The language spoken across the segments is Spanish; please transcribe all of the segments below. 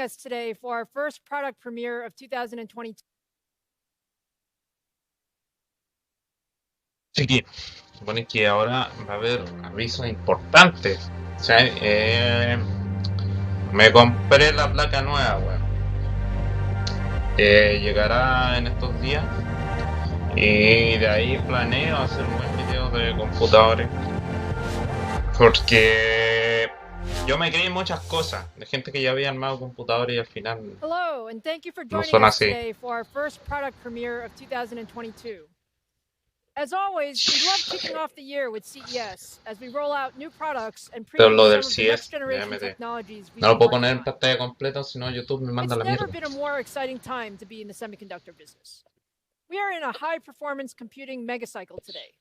us today for our first product premiere of 2022. Así que supone que ahora va a haber avisos importantes. O sea, me compré la placa nueva, weón. Llegará en estos días. Y de ahí planeo hacer un buen video de computadores. Porque yo me creí muchas cosas de gente que ya había armado computadores y al final Hello, and thank you for no joining son us así. today for our first product premiere of 2022. As always, we love kicking off the year with CES as we roll out new products and Pero preview lo some del of the CS next de generation AMD. technologies we've No lo been puedo poner working en on. pantalla completa, si no YouTube me manda It's la never mierda. been a more exciting time to be in the semiconductor business. We are in a high-performance computing megacycle today.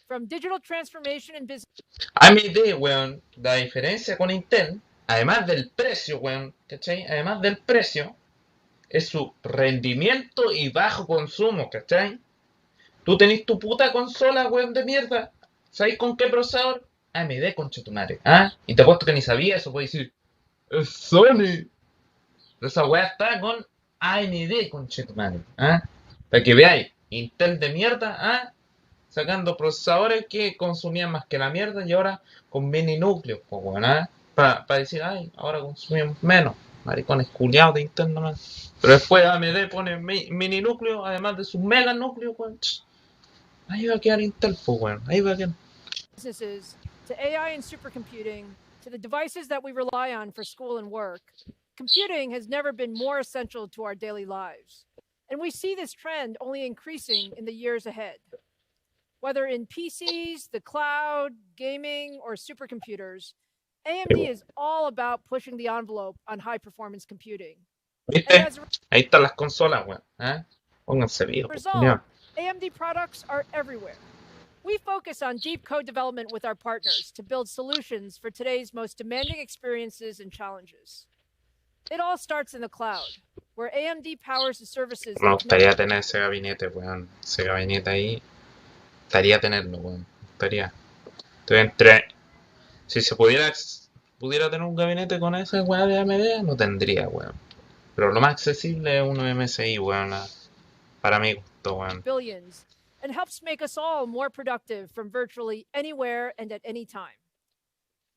From digital transformation and business. AMD, weón, la diferencia con Intel, además del precio, weón, ¿cachai? Además del precio, es su rendimiento y bajo consumo, ¿cachai? Tú tenés tu puta consola, weón, de mierda. ¿Sabéis con qué procesador? AMD, conchetumare, ¿ah? Y te apuesto que ni sabía eso, puedes decir, es Sony. Pero esa weá está con AMD, conchetumare, ¿ah? Para que veáis, Intel de mierda, ¿ah? Sacando procesadores que consumían más que la mierda y ahora con mini núcleos, pues bueno, ¿eh? Para decir, ay, ahora consumimos menos. Maricones culiados de Intel nomás. Pero después AMD pone mini núcleo, además de sus mega núcleos, weón. Ahí va a quedar Intel, pues bueno, ahí va a quedar. Businesses, to AI and supercomputing, to the devices that we rely on for school and work, computing has never been more essential to our daily lives. And we see this trend only increasing in the years ahead. Whether in PCs, the cloud, gaming, or supercomputers, AMD is all about pushing the envelope on high-performance computing. ¿Viste? Ahí están las consolas, weón. ¿Eh? Pónganse vivos, result, AMD products are everywhere. We focus on deep code development with our partners to build solutions for today's most demanding experiences and challenges. It all starts in the cloud, where AMD powers the services. Me gustaría tener ese gabinete, weón. Ese gabinete ahí. Gustaría tenerlo, weón. Me gustaría. Entonces, si se pudiera tener un gabinete con esa weá de AMD, no tendría, weón. Pero lo más accesible es uno MSI, weón. Para mi gusto, weón. Billions, and helps make us all more productive from virtually anywhere and at any time.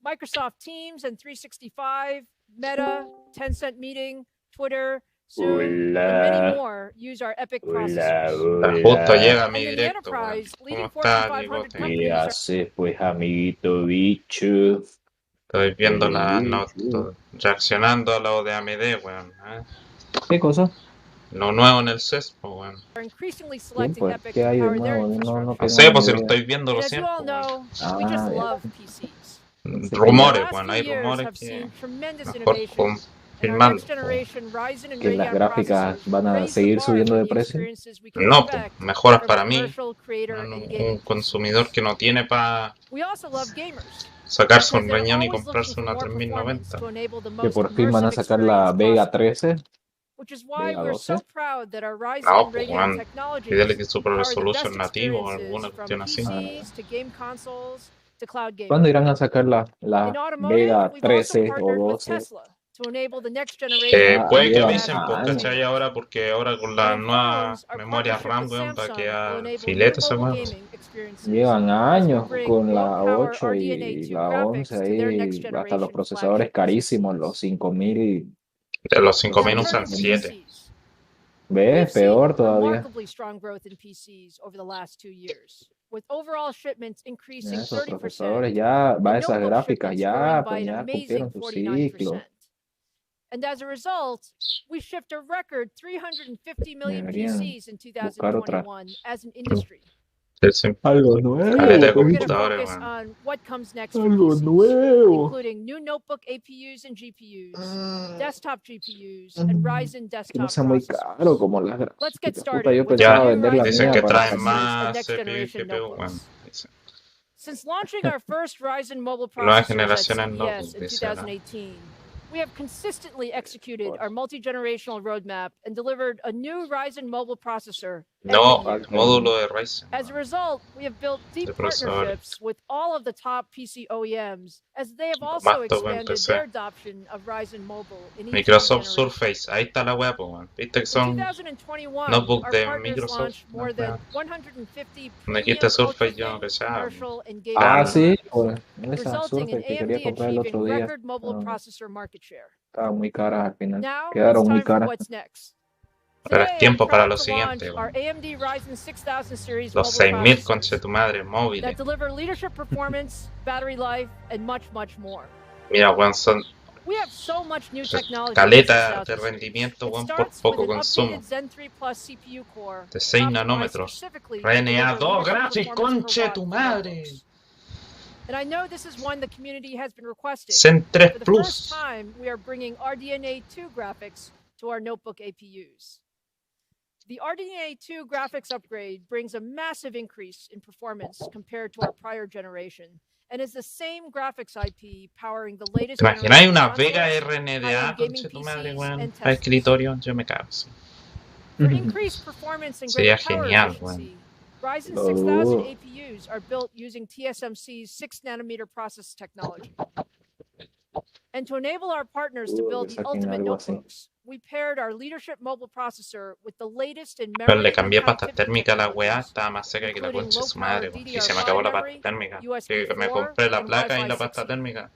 Microsoft Teams and 365, Meta, Tencent Meeting, Twitter, Zoom, and many more use our EPYC processors. Justo llega mi And in the directo, weón. enterprise, leading ¿Cómo Fortune está, 500 Bigote? companies ¿Qué are haces, pues, amiguito bicho? Estoy viendo las bicho. notas, reaccionando a lo de AMD, weón. ¿Qué cosa? Lo nuevo en el CESPO, weón. are increasingly Sí, selecting pues, EPYC ¿qué to hay de power their nuevo? No infrastructure. No sé, pues si ni lo idea. estoy viendo And as recién, you all pues, weón. know, we just ya. love PCs. Rumores, The last weón. few Hay years rumores have que seen tremendous mejor innovation, and our confirmando. next generation Ryzen and Que las Radeon gráficas processors van a raise the seguir bar subiendo for de the precio. experiences we can No, pues, expect mejoras from para mí. commercial, creator, and Un gaming consumidor PCs. que no tiene para We also love gamers sacarse un because they're riñón y always looking comprarse for una more performance 3090. to enable the Que most por fin van a immersive sacar la experience Vega possible. 13. Which is why Vega we're 12. so proud that our Ryzen No, and pues, Radeon weón. technologies Pídele que Super power the Resolution best nativo o experiences alguna from cuestión así. PCs to game consoles to cloud gaming. ¿Cuándo irán a sacar la In automotive, Vega we've also 13 o partnered with 12? Tesla to enable the next generation Ya of Puede que llevan avisen, pues, advanced ¿cachai? años. Ahora, porque ahora con And la in nueva phones, our memoria partnership RAM, with weón, va a Samsung will quedar enable new filete ese mobile weón. gaming experiences Llevan as we años bring con low la power 8 RDNA y 2 la graphics 11 to their next ahí, hasta los generation procesadores flagship carísimos, PCs. los 5000. De los Now 5000 turning usan to 7. PCs. ¿Ves? We've seen Peor todavía. remarkably strong growth in PCs over the last 2 years, with overall shipments increasing Esos 30% procesadores ya, va and esas notebook gráficas shipments growing ya, by pues an ya amazing cumplieron su 49%. ciclo. And as a result, we shipped a record 350 million Deberían PCs in buscar otra. 2021 as an industry. Algo Today, nuevo, Caleta de we're going to computadores, focus weón. on what comes next for algo PCs, nuevo. including new notebook APUs and GPUs, desktop GPUs, and Ryzen Que desktop no sea muy processors. caro como las Let's get gráficas. Puta, started yo with pensaba our Ya, new vender la Ryzen dicen mía que mobile para traen processors cambiar. and más next CPU y generation GPU, weón. notebooks. Dicen. Since launching our first Ryzen mobile Nueva processors at generación en CES notebook, in dice ahora. 2018, we have consistently executed our multi-generational roadmap and delivered a new Ryzen mobile processor No, every year. módulo de Ryzen. As a result, we have built deep partnerships with all of the top PC OEMs, as they have also Más top en expanded PC. their adoption of Ryzen Mobile in each new Microsoft generation. Surface, ahí está la wea, po, weón. Viste que In son 2021, notebook our de partners Microsoft. launched more No, than weón. 150 Donde premium dijiste Surface, yo no ultra-thin, pensaba. commercial, and gaming Ah, sí, PCs, pues esa resulting in Surface que AMD quería comprar el achieving otro día. record mobile processor market share. Estaban muy caras al final. Now it's Quedaron muy time for caras. what's next. Ahora es Today, I'm tiempo para proud lo to siguiente, launch our weón. AMD Ryzen 6000 series Los mobile 6000 conche processors tu madre, móviles. that deliver leadership performance, battery life, and much, much more. Mira, weón, son We have so much new technology. caleta de rendimiento, weón, por It poco with an consumo. updated Zen 3 Plus CPU core, De 6 optimized nanómetros. specifically to RNA deliver 2 leadership Graphics, performance per conche watt tu for madre. notebooks. And I know this is one the community has been requesting. Zen 3 For the Plus. first time, we are bringing RDNA 2 graphics to our notebook APUs. The RDNA 2 graphics upgrade brings a massive increase in performance compared to our prior generation, and is the same graphics IP powering the latest ¿Te imagináis generation una consoles, Vega high-end RNDA, gaming conche tu madre, PCs, weón? and A Teslas. escritorio, yo me cago, sí. For increased performance and Sería greater power genial, efficiency, Ryzen Lo 6000 dudo. APUs are built using TSMC's 6-nanometer process technology. And to enable our partners to Dudo build que the saquen ultimate algo así. notebooks, we paired our leadership mobile processor with the latest in Pero memory le and cambié pasta connectivity térmica a la weá, technologies, estaba más seca que la including concha de su low-power madre, weón. Y se me acabó la pasta DDR5 térmica. USB Que me 4, compré la and placa y Wi-Fi la pasta 6E. térmica.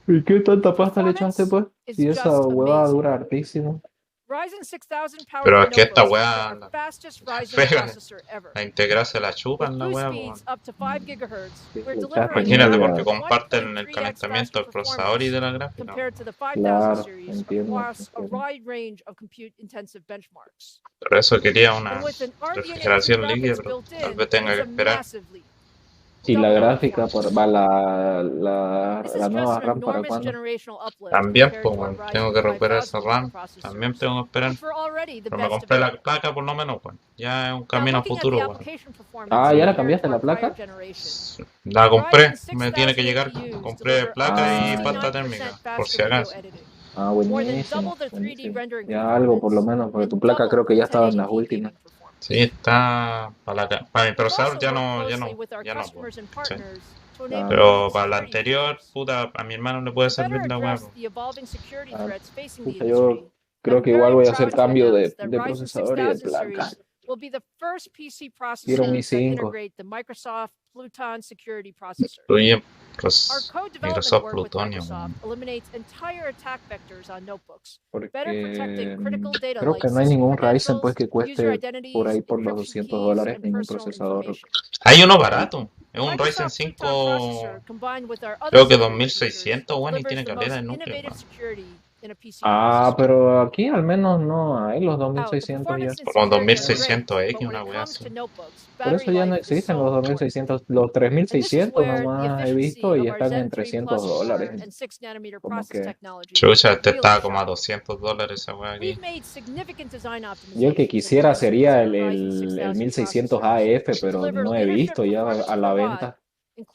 ¿Y qué tanta pasta le echaste, pues? Is Si esa just huevada amazing. dura hartísimo. Ryzen 6000 powered Pero the es que esta notebooks feature weá, our la fastest Ryzen pega, processor ever. la integrarse la chupa With en la boost weá, speeds weón. up to 5 GHz, Sí, we're le echaste delivering an Imagínate, media. porque average comparten el 1.3x calentamiento faster del procesador y de la performance gráfica. compared to the 5000 Claro, series entiendo, across a entiendo. wide range of compute-intensive benchmarks. Por eso quería una And with an RDNA 2 refrigeración líquida, graphics pero built tal in, vez it tenga is que a esperar. massive leap. Y la Double our gráfica, performance. va la This is nueva just an RAM para enormous cuándo. generational uplift También, compared pues, to our bueno, tengo Ryzen que recuperar esa 5000 RAM. processors, También tengo que esperar. which were already the Pero me best compré la available. placa por lo menos, pues. Ya es un Now, camino a looking at the futuro, bueno. application performance Ah, ¿ya la compared cambiaste to la our prior placa? generation, La compré, Ryzen me tiene que 6000 llegar. APUs Compré deliver placa y Ah, pasta ya. 69% térmica, por si faster video acaso. editing, Ah, more than buenísimo, double the 3D buenísimo. rendering Ya algo por lo performance, menos, porque and tu placa double creo que the ya estaba en las 1080p últimas. gaming performance. Sí, está para mi We've procesador also ya worked no, closely with our ya no, customers and ¿cachai? partners to Claro. enable Pero unique para la security anterior, features. puta, a mi hermano le puede To better servir la address huevo. the evolving security Claro. threats facing the Pucha, yo industry, creo I'm que igual very voy a hacer proud to cambio announce that de Ryzen procesador y de 6000 placa. series will be the first PC Quiero un processors that i5. integrate the Microsoft Pluton security processor. Incluye Our co-development Microsoft work with Plutonio, Microsoft weón. eliminates entire attack vectors on notebooks, better Porque protecting critical data creo like que no hay system ningún Ryzen pues credentials, que user cueste por identities, ahí por los encryption keys, $200 and ningún personal procesador. information. Hay uno The barato, es un Ryzen Microsoft Pluton 5, processor, combined with our other creo que security features, 2600, weón, y delivers tiene the caleta most de núcleo, innovative weón. security in a PC Ah, processor. pero aquí al menos no hay los Now, the 2600 ya. performance and Como security are great, 2600X, but when una it wea comes así. to notebooks, Por eso battery ya no life is existen so los important. 2600, los And this is 3600 where the nomás he efficiency visto y of our están Zen en 3 $300. Plus and 6-nanometer Como process que technology Chucha, este really estaba como a shine. $200 esa wea aquí. We've made significant design yo el que optimizations and quisiera enhancements sería in our Ryzen el 6000 1600 processors AF, to pero deliver no he leadership visto ya performance a per la watt, venta.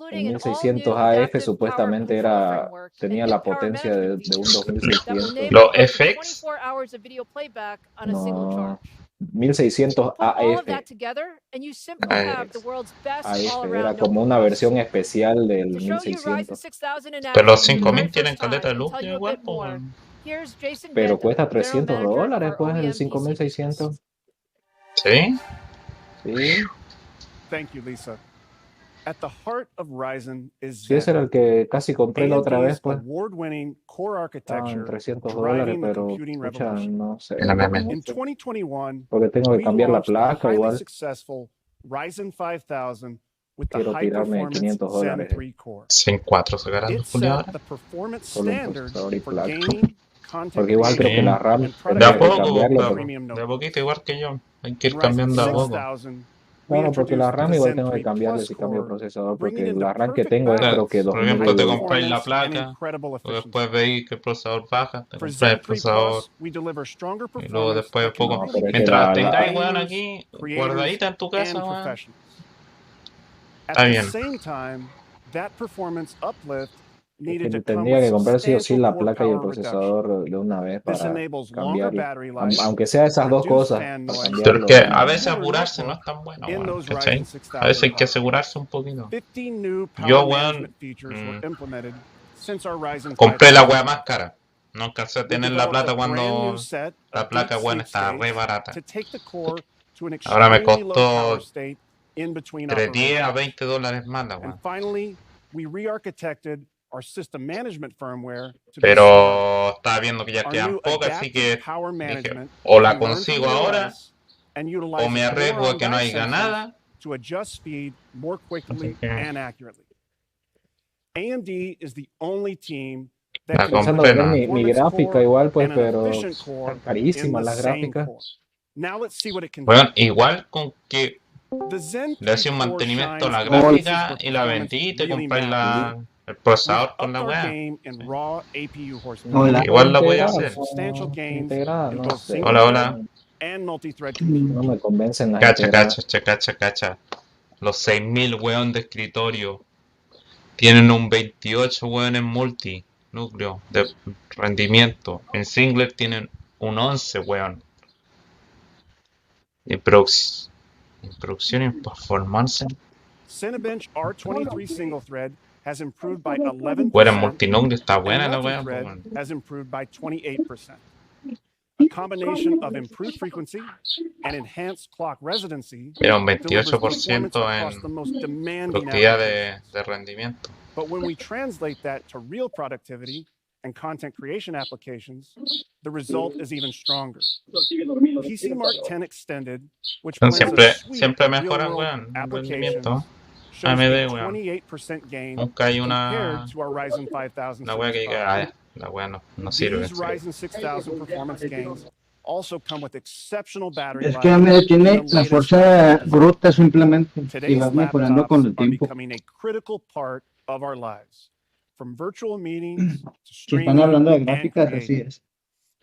El including an 1600 all-new AF adaptive power supuestamente control era, framework and tenía new la power potencia management de un features that will 2600. enable Los up to FX, 24 hours of video playback on a single No, charge. 1600 Put all of AF. that together, and you simply Ay, have the world's best AF era all-around como notebook una versión processor. especial del To show you Ryzen 1600. 6000 in pero los action for the 5000 very tienen first time caleta de and luz tell you a igual, bit pues, more, weón. here's Jason Pero Genta, cuesta General $300 Manager of our pues el OEM PC business. 5600. ¿Sí? Sí, Thank you, Lisa. At the heart of Ryzen is sí, ese era Zen, el que casi compré la otra vez, AMD's pues. award-winning core Estaban architecture $300, driving the pero computing pucha, revolution. no sé. En la meme. In 2021, Porque tengo que we cambiar la launched the placa highly igual. successful Ryzen 5000 with the Quiero tirarme high-performance Zen $500. 3 core. Sin 4 sacarán It los Julio set ahora. the performance Solo en standard procesador y for placa. gaming, content Porque igual creo que creation, la RAM and De a tendría que poco, cambiarlo. pues, premium de a notebooks. poquito, igual que yo. Hay que ir In Ryzen cambiando a poco. 6000, we Claro, porque la introduced RAM the igual Zen tengo que 3 cambiarle Plus si cambio de core, procesador. bringing Porque into la RAM que perfect tengo es Claro, creo que balance por ejemplo, te 2000. compráis la performance and placa, incredible luego efficiency. después veis que el procesador baja, te For compráis Zen el 3 procesador, Plus, we deliver stronger y luego performance después that can poco. No, really pero es que Mientras la tengáis, weón, gamers, aquí creators, guardadita en tu casa, and weón, professionals. At está the bien. same time, that performance uplift needed to come Tendría with que comprar sí o sí substantial la core placa y el power reduction. procesador de una vez This para enables longer cambiarlo. battery life, Aunque sea esas dos reduced cosas, fan para noise, Pero es cambiarlo que de a una veces vez. apurarse no es tan bueno, in weón, those ¿cachai? Ryzen 6000 A veces hay que products. asegurarse un poquito. 50 new power Yo, management weón, features were implemented since our Ryzen compré la 5000 weá más series. cara. No alcancé a We tener la developed a plata brand new cuando set la of deep placa, weón, sleep estaba re states barata. to take the core to an Ahora me extremely low power costó state in between entre 10 a operations. $20 más la And weón. finally, we re-architected our system management firmware to be smart. Pero estaba viendo que ya Our quedan new pocas, así adaptive que power dije, management o la can learn from consigo the ahora OS and o utilizes me arriesgo a more que no on-die haya sensors nada. to adjust speed more quickly Así que and accurately. AMD is the only team that la can put Pensando compré, a vender no. mi performance gráfica core igual, pues, and an pero efficient están core in carísimas the las same gráficas. core. Now let's see what it can do. Weón, igual con que The Zen le hacía 3 un core mantenimiento a shines la in places gráfica where y la performance vendí y te really compráis matters. el We've procesador con upped la our weá. game in Sí. raw APU horsepower. Hola, Igual la voy a Integrada, hacer. Substantial gains integrada, in no both sé. single Hola, thread hola. and multi-thread compute. No me convencen las Cacha, integradas. cacha, cacha, cacha. Los 6000 weón de escritorio tienen un 28 weón en multi núcleo de rendimiento. En singlet tienen un 11 weón. En producción y en performance. Cinebench R23 single thread has improved by 11%, Weón, en multinúcleo está and buena la weá. multi-thread Weón. has improved by 28%. A combination of improved frequency and enhanced clock residency Era un delivers performance 28% across the en most demanding productividad applications. de rendimiento. But when we translate that to real productivity and content creation applications, the result is even stronger. PC Mark 10 Extended, which blends a suite Siempre of mejoran, real-world weón, el applications, rendimiento. shows a AMD, weón. 28% gain Nunca hay compared to our Ryzen 5000 una weá series que products. la weá no sirve. These Ryzen 6000 performance gains also come with exceptional battery es que life AMD in the tiene la latest fuerza graphics design. bruta simplemente y Today's va mejorando con laptops el are tiempo. becoming a critical part of our lives, from virtual meetings to Si están hablando streaming de and gráficas, así creating. es.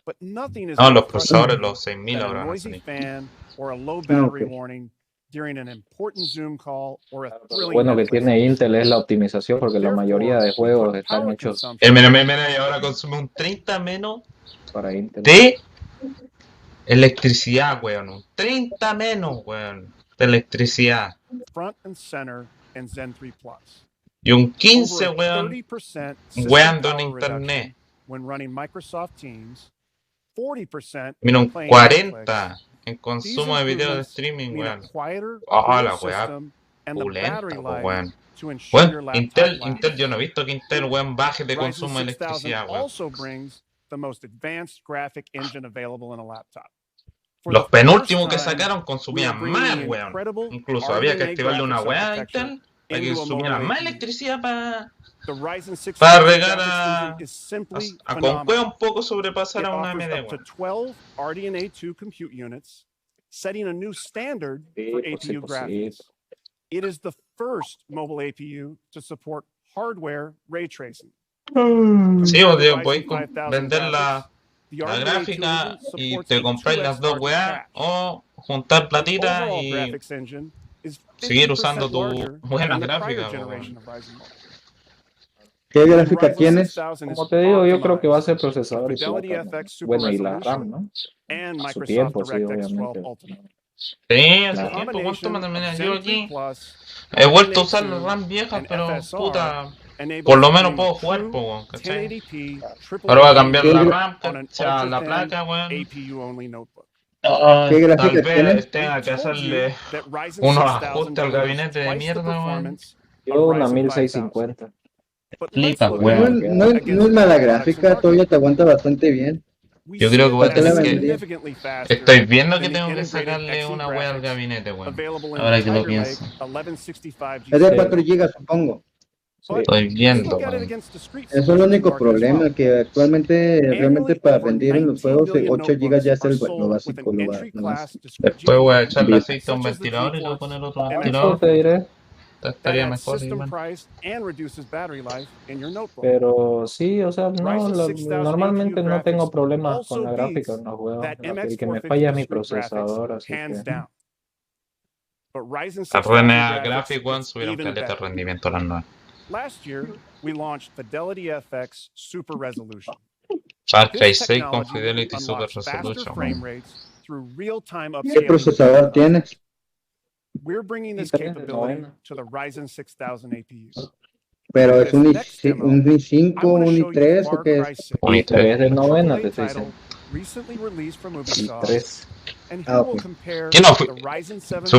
But nothing is No, more los procesadores, frustrating los 6000 than a ahora van a noisy salir. fan or a low Ah, battery ok. warning during an important Zoom call or a Lo thrilling bueno que Netflix tiene episode. Intel es la optimización, porque la mayoría Therefore, de we juegos put están power hechos consumption Mira, y ahora consume un 30 menos para Intel. de electricidad, weón. Un 30 menos, weón, de electricidad. front and center in Zen 3 Plus. Y un Over 15, a weón, 30% system weando en power internet. reduction when running Microsoft Teams, 40% Mira, when un playing 40 Netflix. en These consumo de video de improvements streaming, mean a weón. quieter, Ah, cooler la weá system and the battery pulenta, po, life weón. to ensure your Weón, laptop Intel, yo no he lasts. visto que Intel, weón, baje de Ryzen consumo de 6000 electricidad, weón. also brings the most advanced graphic engine available in a laptop. For Los the first penúltimos que time, sacaron we are consumían bringing más, the weón. incredible Incluso había que RDNA activarle una graphics weá a architecture Intel para que into a consumiera mobile más APU. electricidad para The Ryzen 6000 regar graphics engine is simply a con cueva phenomenal. un poco sobrepasar It a una offers AMD, up to weón. 12 RDNA2 compute units, setting a new standard for Sí, pues sí, APU pues sí. graphics. It is the first mobile APU to support hardware ray tracing. Sí, Compared o to sea, Ryzen podéis 5000 vender graphics, the la RDNA2 gráfica engine y supports te a compráis 2x las dos larger weas cache. o juntar The platita overall y graphics engine is seguir usando 50% tu larger buenas than the prior gráficas, po, generation weón. of Ryzen models. ¿Qué The new gráfica Ryzen tienes? 6000 is Como te digo, yo creo que va a optimized ser for procesador y Fidelity placa, ¿no? FX Super Bueno, y la RAM, Resolution ¿no? and A su Microsoft tiempo, sí, DirectX 12 obviamente. Ultimate. Sí, The hace Claro. tiempo, ¿cuánto combination me of yo Zen 3 aquí? Plus, He vuelto a usar las RDNA2, RAM viejas, and pero FSR puta, por enables lo the menos dream puedo of jugar, true po, weón, ¿cachai? 1080p Ahora voy a AAA cambiar gaming la ¿Qué, RAM, on an o sea, la ultra-thin placa, weón. APU-only notebook. qué Tal gráfica vez tienes? tenga que We've told you hacerle that Ryzen unos 6000 ajustes al delivers gabinete de twice the mierda, weón. performance of Yo una Ryzen 5000. 1650. But let's Flipa, look No, weón. es- no, es- no against es mala all products in gráfica, market. todavía te aguanta bastante bien. We Yo see creo it que voy a ¿Para qué la as tener que... vendería? significantly faster Estoy viendo que than the tengo que integrated sacarle Xe una wea al graphics gabinete, weón. available in the Ahora que lo Tiger Lake pienso. 1165 Es de Sí. G6 4 notebook. GB, supongo. Sí. But Estoy let's viendo, look at it weón. against discrete Eso es el solutions in único market as well. problema, que actualmente realmente Annually, para over vender en los 19 juegos million 8 GB notebooks ya es are lo sold with an básico, lo entry-class más discrete Después voy a GPU, echarle bien. aceite a un such as the ventilador y le voy a GeForce poner otro MX ventilador. Eso te diré. that Estaría adds mejor, system igual. price and reduces battery life in your notebook. Pero sí, o sea, no, Ryzen 6000 APU normalmente no tengo graphics problemas con also la gráfica beats en los juegos. that El que me MX450 falla es mi discrete graphics procesador, así hands que... down. But Ryzen Las 6000 RNA graphics, Graphic, weón, it's subieron even caleta de better. rendimiento a las nuevas. Last year, we launched Fidelity FX Super Resolution. Far Cry This 6 con technology Fidelity Super unlocks faster Resolution. frame rates through real-time ¿Qué upscaling. procesador tienes? We're bringing this I3 de capability novena. to the Ryzen 6000 APU. Pero In es this un next demo, un I i5, want to un show you i3 o Far qué Cry es? 6, Un Y 3 de a novena, AAA te estoy title diciendo. recently released from Y Ubisoft, 3. and Ah, here we'll ok. compare ¿Qué no fui? the Ryzen 7 Su-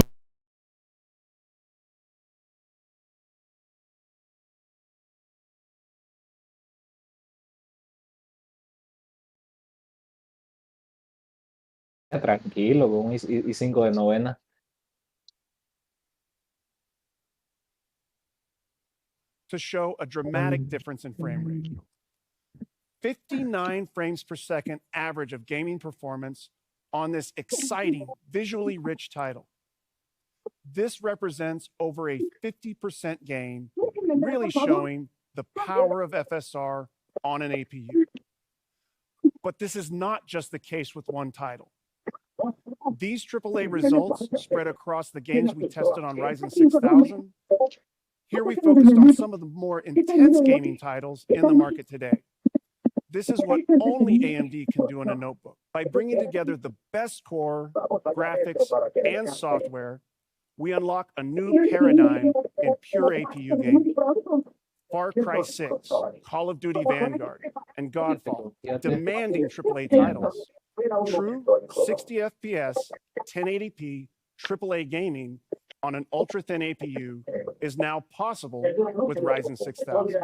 Tranquilo, con un i5 de novena. to show a dramatic difference in frame rate. 59 frames per second average of gaming performance on this exciting, visually rich title. This represents over a 50% gain, really showing the power of FSR on an APU. But this is not just the case with one title. These AAA results spread across the games we tested on Ryzen 6000. Here we focused on some of the more intense gaming titles in the market today. This is what only AMD can do in a notebook. By bringing together the best core, graphics, and software, we unlock a new paradigm in pure APU gaming. Far Cry 6, Call of Duty Vanguard, and Godfall, demanding AAA titles. True 60 FPS, 1080p, AAA gaming on an ultra-thin APU is now possible with Ryzen 6000.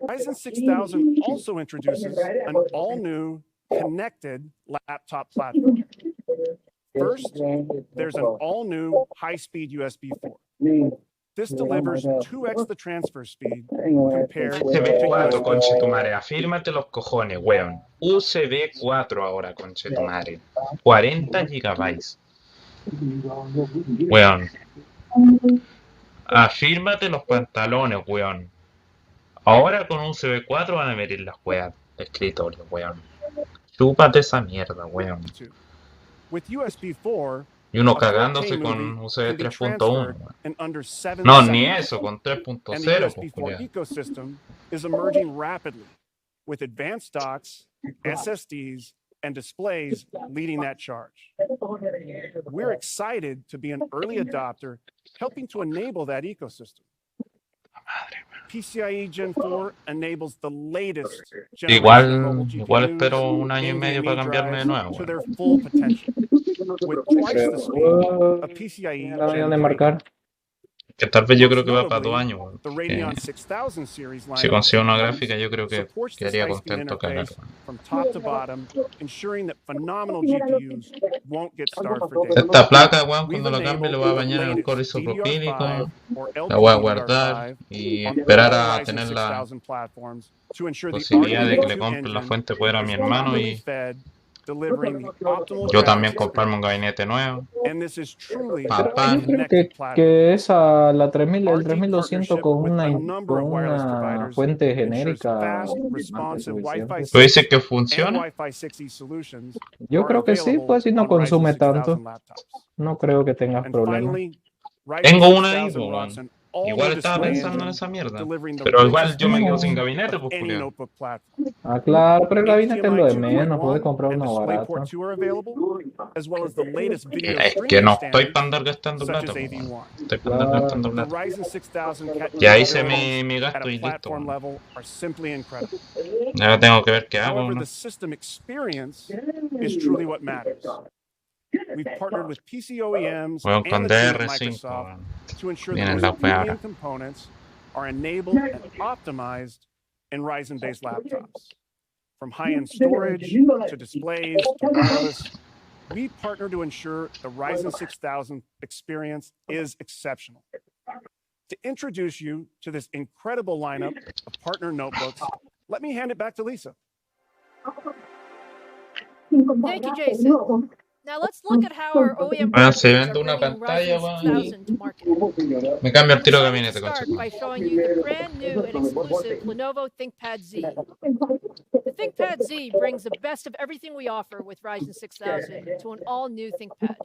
Ryzen 6000 also introduces an all-new connected laptop platform. First, there's an all-new high-speed USB 4. This delivers 2x the transfer speed compared to USB 4, USB. conchetumare, afírmate los cojones, weón. USB 4 ahora, conchetumare. 40 gigabytes. Weón. Afírmate los pantalones, weón. Ahora con un USB4 van a venir las weas de escritorio, weón. Chúpate esa mierda, weón. With USB 4, Y uno a 4K cagándose con movie USB can be 3.1. transferred in under 7 No, seconds. ni eso, con And the 3.0, USB 4 pues, ecosystem is emerging rapidly, with advanced docks, SSDs, and displays leading that charge. We're excited to be an early adopter, helping to enable that ecosystem. PCIe Gen 4 enables the latest generation of mobile Igual GPUs espero un año y medio para NVMe cambiarme de drives nuevo, to weón. their full potential. With twice the speed of PCIe La vayan Gen de 3. marcar. Que tal vez yo Most creo que va para 2 notably, años, weón. the Porque Radeon 6000 series si lineup of consigo una GPUs gráfica, yo creo que supports this quedaría high-speed contento cagar, interface weón. from top to bottom, ensuring that phenomenal GPUs won't get starved for data. Esta placa, weón, We've cuando la cambie le enabled voy a the bañar en latest alcohol isopropílico, DDR5 or la voy a guardar LPDDR5 y on esperar all a Ryzen tener la 6000 platforms to ensure the posibilidad de que le RDNA2 compre la engine fuente de poder a is mi hermano properly y fed, delivering the optimal yo graphics también comprarme un experience. gabinete nuevo. And this is truly Pam, a pam. Yo creo connected platform. que esa, la 3000, el Our deep 3200 partnership con with una, a number con of wireless una providers fuente ensures genérica fast, más que responsive Wi-Fi suficiente. ¿Tú 6 dices que and funciona? Wi-Fi 6E solutions Yo are creo que sí, available pues si no on Ryzen consume 6000 tanto, laptops. no creo que tengas And problemas. finally, Ryzen Tengo una ahí, 6000 pues, rocks weón. an all-new Igual estaba display pensando en engine, esa mierda. delivering the Pero igual richest yo me quedo sin performance gabinete, of pues, any culiao. notebook platform. Ah, claro, pero el gabinete es lo HDMI de menos, puedes 2.1 comprar and uno barato. DisplayPort 2 are available, as well as the latest video Es que streaming no estoy standards para andar gastando such plata, as pues, weón. AV1. Estoy para andar gastando The plata. Ryzen 6000 Ya hice capabilities mi at gasto a y listo, platform weón. level are simply incredible. Ahora tengo que ver qué hago, However, ¿no? the system experience is truly what matters. We've partnered with PC OEMs Weón, and con the team at DR5, Microsoft weón. to ensure the Vienen most la weá premium ahora. components are enabled and optimized in Ryzen-based laptops. From high-end storage to displays to wireless, we partner to ensure the Ryzen 6000 experience is exceptional. To introduce you to this incredible lineup of partner notebooks, let me hand it back to Lisa. Thank you, Jason. Now let's look at how our OEM Weón, si partners are vendo una bringing pantalla, Ryzen weón, y 6000 to market. me cambio I'm el tiro de excited to gabinete, start concha. by showing you the brand new and exclusive Lenovo ThinkPad Z. The ThinkPad Z brings the best of everything we offer with Ryzen 6000 to an all-new ThinkPad.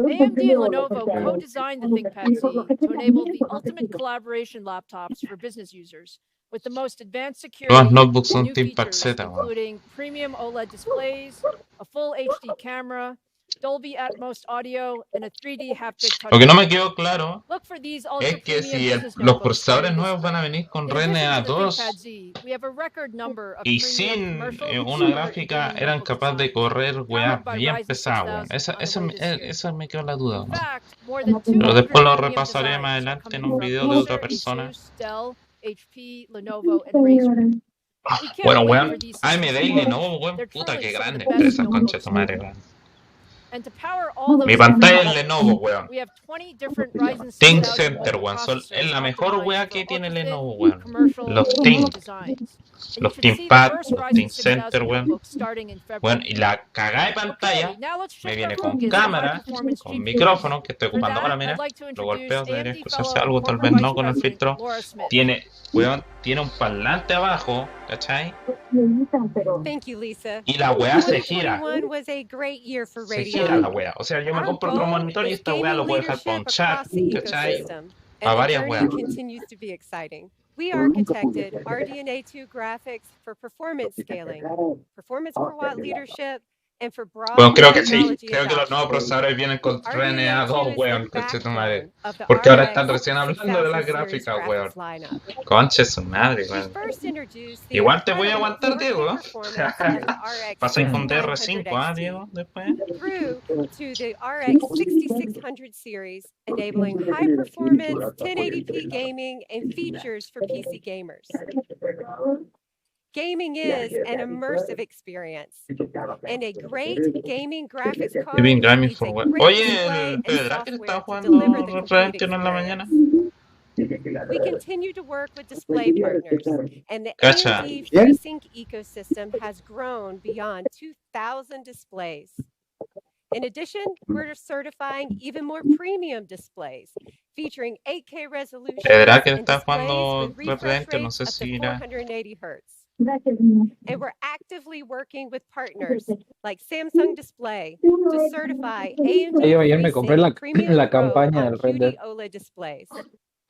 AMD and Lenovo co-designed the ThinkPad Z to enable the ultimate collaboration laptops for business users with the most advanced Los security notebooks and son new ThinkPad features, Z, weón. including premium OLED displays, a full HD camera, Dolby Atmos audio, and a 3D haptic touch. Lo que no me quedó claro Look for these es ultra que premium si business los notebooks procesadores starting this nuevos van a spring. venir con In addition to RDNA the ThinkPad 2 Z, we have a record number of y premium sin commercial, una consumer, and gráfica gaming eran notebook capaces de designs, correr powered weas by bien Ryzen pesadas, weón. 6000 on the way this year. Esa me quedó la duda, In weón. fact, more than Pero 200 después lo premium repasaré más designs are adelante en coming un from video de otra Acer, persona. Asus, Dell, HP, Lenovo, and Razer. We can't Bueno, wait weón, for these systems AMD to y launch. Lenovo, weón, They're puta truly que some of the grande best empresa, concha notebooks tu in the madre, world. weón. And to power all those Mi different pantalla es notebooks, Lenovo, weón. we have 20 different Ryzen Think 6000 Center, weón. Es processors la mejor optimized wea for que tiene ultra-thin, Lenovo, weón. commercial, Los and Think, gaming designs. And you los should see the ThinkPad, first los Ryzen Think 6000 Center, weón. notebooks starting in Bueno, February. y la cagada de Okay, pantalla now let's me shift viene our con focus to cámara, high-performance con GPUs. micrófono, que estoy For ocupando ahora, that, mira. I'd like to Lo introduce golpeo, debería AMD escucharse fellow algo, tal corporate vez vice no con el president filtro. Laura Smith. Tiene, weón, tiene un parlante abajo, ¿cachai? Thank you, Lisa. Y la weá se gira. 2021 was a great year for Se gira la Radeon. weá. O sea, yo me Our compro otro goal monitor y is esta weá lo gaming puedo dejar para un leadership chat, across the ¿cachai? ecosystem, Para and the varias journey weas. continues to be exciting. We architected RDNA2 graphics for performance scaling, performance per watt leadership, and for broad Bueno, creo que sí. technology Creo que los nuevos adoption. procesadores vienen con RNA 2, RDNA2 is weón, the conche tu madre. backbone of the Porque ahora están RX recién hablando de 6000 las series gráficas, weón. graphics lineup. Conche su madre, We weón. first introduced the Igual te voy a incredible aguantar, 4K Diego. performance of the RX Pasáis con 5900 DR5, ¿ah, XT Diego? Después. through to the RX 6600 series, enabling high performance 1080p gaming and features for PC gamers. Gaming is an immersive experience, and a great gaming graphics card Living Gaming needs for a what? great Oye, display el and Pedra que estaba software to deliver jugando the complete Resident en la mañana. experience. We continue to work with display partners, and the Cacha. AMD Yeah. FreeSync ecosystem has grown beyond 2,000 displays. In addition, we're certifying even more premium displays, featuring 8K resolution Pedra que and está displays jugando with refresh Resident, no rates sé up si to irá. 480 hertz. And we're actively working with partners like Samsung Display to certify AMD Yo ayer me compré FreeSync Premium la Pro campaña on del Red Dead. QD OLED displays.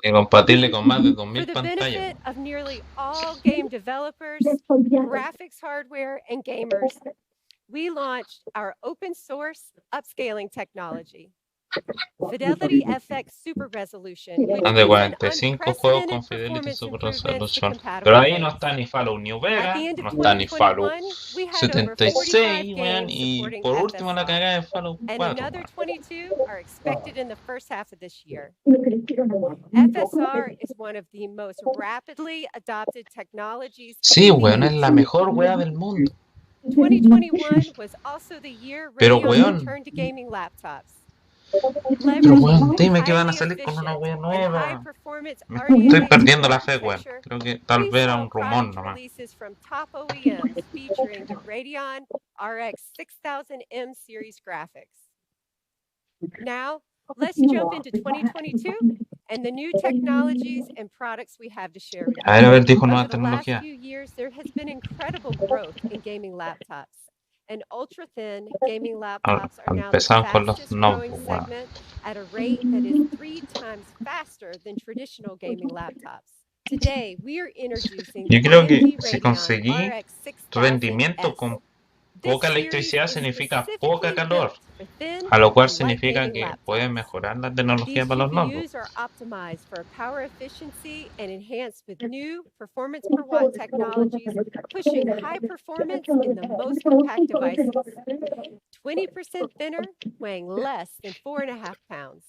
Incompatible con más de For 2000 the pantallas. benefit of nearly all game developers, graphics hardware, and gamers, we launched our open source upscaling technology, Fidelity FX Super Resolution, which Más de gives an 45 juegos con unprecedented Fidelity performance Super improvements to Resolution. compatible Pero ahí no games. está ni Fallout New At Vega, the end of no está ni Fallout 2021, we had over 45 76, weón, games y supporting por último la FSR, cagada de Fallout and 4. another weón. 22 are expected in the first half of this year. FSR is one of the most rapidly adopted technologies. Sí, in the weón, es la industry. mejor wea del mundo. 2021 was also the year Pero, Radeon weón. returned to gaming laptops. Pero weón, Leveraging dime a que van a highly salir con una efficient wea and nueva. high-performance Me RDNA2 estoy perdiendo la fe, weón. architecture, Creo que tal we vez era saw un rumor product nomás. releases from top OEMs featuring the Radeon RX 6000M series graphics. Now, let's jump into 2022 and the new technologies and products we have to share with you. A ver, dijo nueva Over the last tecnología. few years, there has been incredible growth in gaming laptops. And ultra-thin gaming laptops are now the Empezamos con los fastest growing notebooks, weón. segment at a rate that is 3 times faster than traditional gaming laptops. Today, we are introducing Yo the creo que AMD si Radeon conseguí RX 6000 rendimiento con This poca series electricidad is significa specifically poca calor, built for thin a lo cual and light significa gaming que puede laptops. mejorar la tecnología These para los notebooks. GPUs are optimized for power efficiency and enhanced with new performance per watt technologies, pushing high performance in the most compact devices. 20% thinner, weighing less than 4.5 pounds.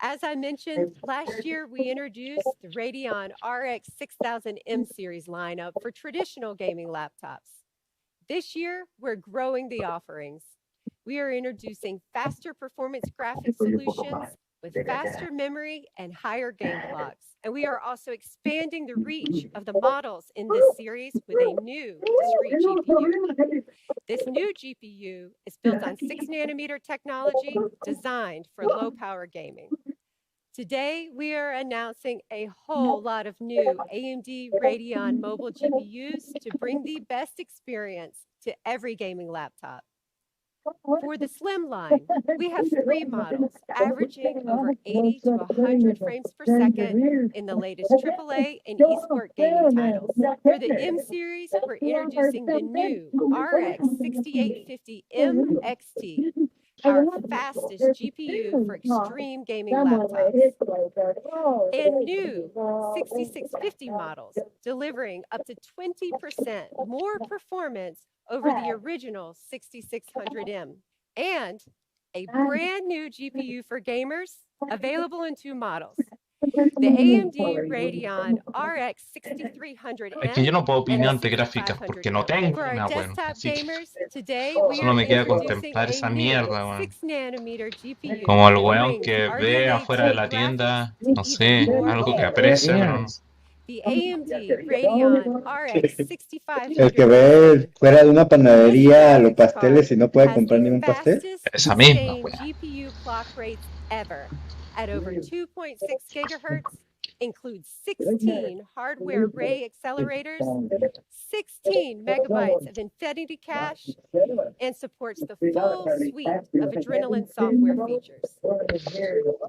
As I mentioned, last year we introduced the Radeon RX 6000M series lineup for traditional gaming laptops. This year, we're growing the offerings. We are introducing faster performance graphics solutions with faster memory and higher game clocks. And we are also expanding the reach of the models in this series with a new discrete GPU. This new GPU is built on 6nm technology designed for low power gaming. Today, we are announcing a whole lot of new AMD Radeon mobile GPUs to bring the best experience to every gaming laptop. For the Slim line, we have 3 models averaging over 80 to 100 frames per second in the latest AAA and eSport gaming titles. For the M series, we're introducing the new RX 6850M XT, our fastest GPU for extreme gaming laptops, and new 6650 models, delivering up to 20% more performance over the original 6600M, and a brand new GPU for gamers, available in 2 models. The AMD Radeon RX 6300M Es que yo no puedo and opinión the de gráficas porque no 6500M. tengo For our una, weón. desktop Así que gamers, today we solo are me queda introducing contemplar a esa new mierda, weón. 6-nanometer GPU Como el that weón brings que ve RDNA afuera de 2 la graphics tienda, to no even sé, more algo que gamers. aprecia, pero no. The AMD Radeon RX El que 6500 ve fuera de una This panadería los graphics pasteles y card no puede has comprar the ningún pastel. fastest Esa misma, sustained weón. GPU clock rates ever at over 2.6 gigahertz, includes 16 hardware ray accelerators, 16 megabytes of Infinity Cache, and supports the full suite of Adrenaline software features.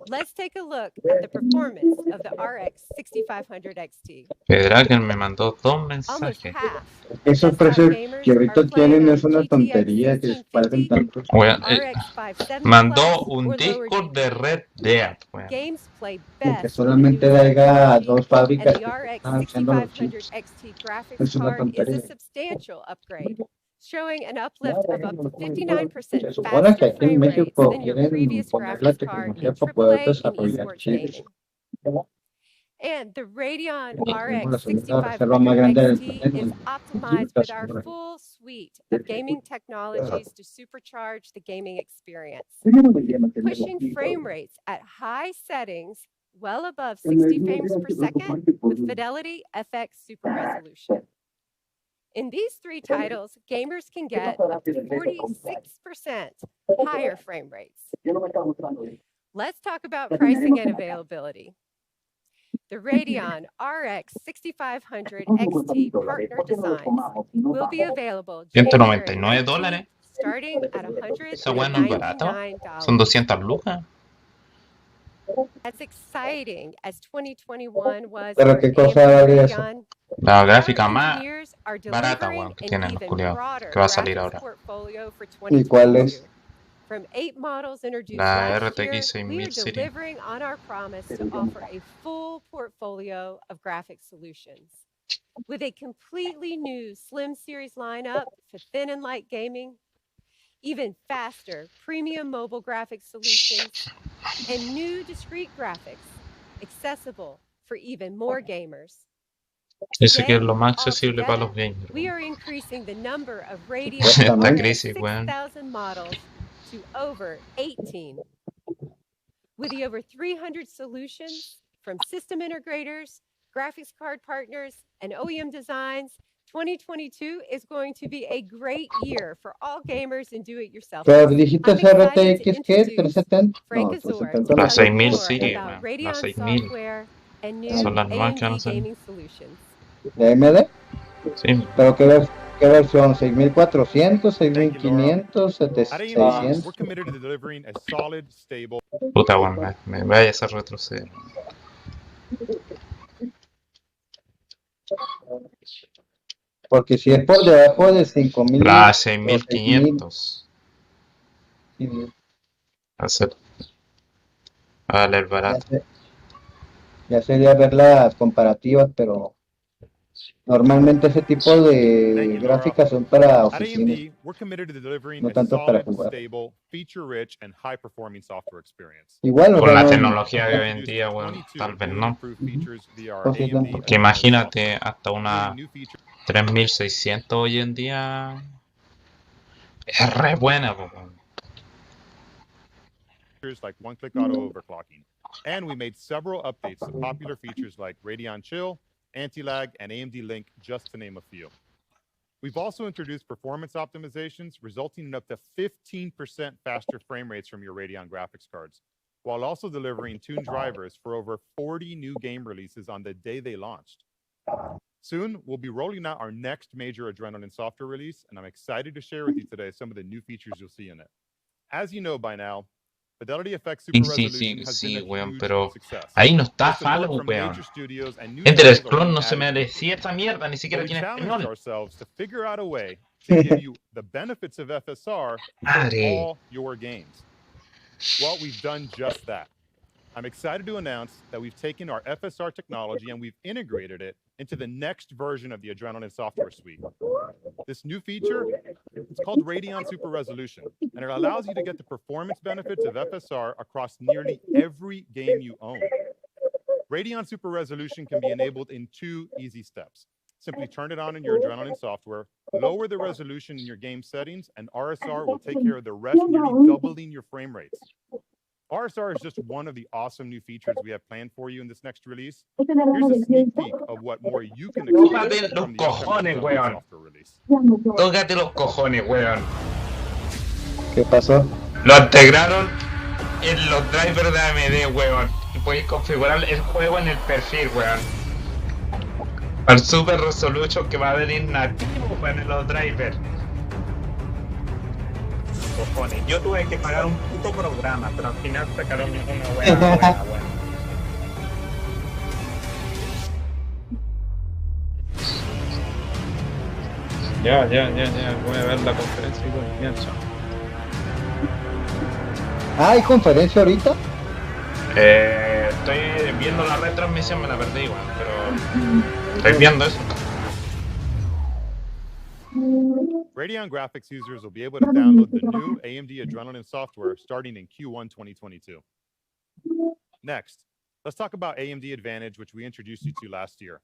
Let's take a look at the performance of the RX 6500 XT. Pedraker me mandó 2 Almost mensajes. half Esos desktop precios gamers que are ahorita playing tienen on es una GTX tontería que les valgan 1650, tantos. Weón, RX 570 mandó Plus, un or lower Discord de GPU. Red Dead, weón. Games play Que best with the solamente newest haya technology, dos and fábricas the que RX están haciendo los 6500 chips. XT graphics Es una card is a tontería. substantial upgrade, showing an uplift of up to 59% Se supone que faster aquí en frame rates México than your quieren previous poner la graphics card tecnología in para poder AAA and desarrollar esports chips. gaming. And the Radeon Tenemos la RX segunda reserva más 6500 grande del XT planeta. is optimized La with our segunda. full suite of gaming technologies to supercharge the gaming experience, pushing frame rates at high settings well above 60 frames per second with Fidelity FX Super Resolution. In these 3 titles, gamers can get up to 46% higher frame rates. Let's talk about pricing and availability. The Radeon RX 6500 XT partner designs will be available January 199 dólares. 19th, starting at Esa weá no es barato. Son $199. 200 lucas. As exciting as 2021 was Pero for qué cosa AMD vale eso. Radeon, La our gráfica más engineers are barata, delivering weón, que an tienen los even culiados. broader Que va a salir graphics ahora. portfolio for ¿Y cuál es? 2022. From 8 models introduced La last year, RTX we are 6000 series. delivering on our promise to offer a full portfolio of graphic solutions. With a completely new Slim series lineup for thin and light gaming, even faster premium mobile graphics solutions, and new discrete graphics, accessible for even more gamers. Ese que es Today, lo más accesible para altogether, los gamers. we weón. are increasing the number of Radeon Esta RX crisis, weón. 6000 models to over 18. With the over 300 solutions from system integrators, graphics card partners, and OEM designs, 2022 is going to be a great year for all gamers and do-it-yourselfers. Pero dijiste I'm excited to RTX, ¿qué? introduce ¿370? Frank No, Azor 370 to La no. tell you 6000 more series, about weón. La Radeon 6000. software and new Son las nuevas que van a AMD salir. gaming solutions. ¿De AMD? Sí. ¿Pero qué versión? ¿6400, Thank you, Laura. 6500, At AMD, 600? we're committed to delivering a solid, stable. Puta, weón, me vaya a hacer retroceder. Porque si es por debajo de 5000 La o 6000, 6500. Hacer. Vale, el barato. ya sería ver las comparativas, pero normalmente ese tipo Thank de you, Laura. gráficas son para At oficinas, AMD, we're committed to delivering no a tanto para solid, jugar. stable, feature-rich, and high-performing software experience. Igual, o Con sea, la no, tecnología de hoy en Introduced día, weón, 22 tal vez newly no. improved features via our Entonces, AMD no. Que Adrenaline imagínate software, hasta una including new features 3600 hoy en día. Es re buena, po, weón. like one-click auto overclocking. And we made several updates to popular features like Radeon Chill, Anti-Lag, and AMD Link, just to name a few. We've also introduced performance optimizations, resulting in up to 15% faster frame rates from your Radeon graphics cards, while also delivering tuned drivers for over 40 new game releases on the day they launched. Soon, we'll be rolling out our next major Adrenaline software release, and I'm excited to share with you today some of the new features you'll see in it. As you know by now, Fidelity FX Super Resolution has been a weón, huge pero success. ahí no está With support Fallout, from weón. major studios and new Enter titles Scrolls already no se added to the merecía fleet. esta mierda, ni But siquiera we tiene challenged español. ourselves to figure out a way to give you the benefits of FSR for Madre. all your games. Well, we've done just that. I'm excited to announce that we've taken our FSR technology and we've integrated it into the next version of the Adrenaline software suite. This new feature, it's called Radeon Super Resolution, and it allows you to get the performance benefits of FSR across nearly every game you own. Radeon Super Resolution can be enabled in 2 easy steps. Simply turn it on in your Adrenaline software, lower the resolution in your game settings, and RSR will take care of the rest, nearly doubling your frame rates. RSR is just one of the awesome new features we have planned for you in this next release. Here's a sneak peek of what more you can expect Tócate los from the upcoming cojones, Adrenaline weón. software release. Tócate los cojones, weón. ¿Qué pasó? Lo integraron en los drivers de AMD, weón. Y podéis configurar el juego en el perfil, weón. Al Super Resolution que va a venir nativo, weón, en los drivers. Cojones, yo tuve que pagar un puto programa, pero al final sacaron una buena. Ya, voy a ver la conferencia y comienzo. ¿Hay conferencia ahorita? Estoy viendo la retransmisión, me la perdí igual, pero estoy viendo eso. Radeon graphics users will be able to download the new AMD Adrenaline software starting in Q1 2022. Next, let's talk about AMD Advantage, which we introduced you to last year.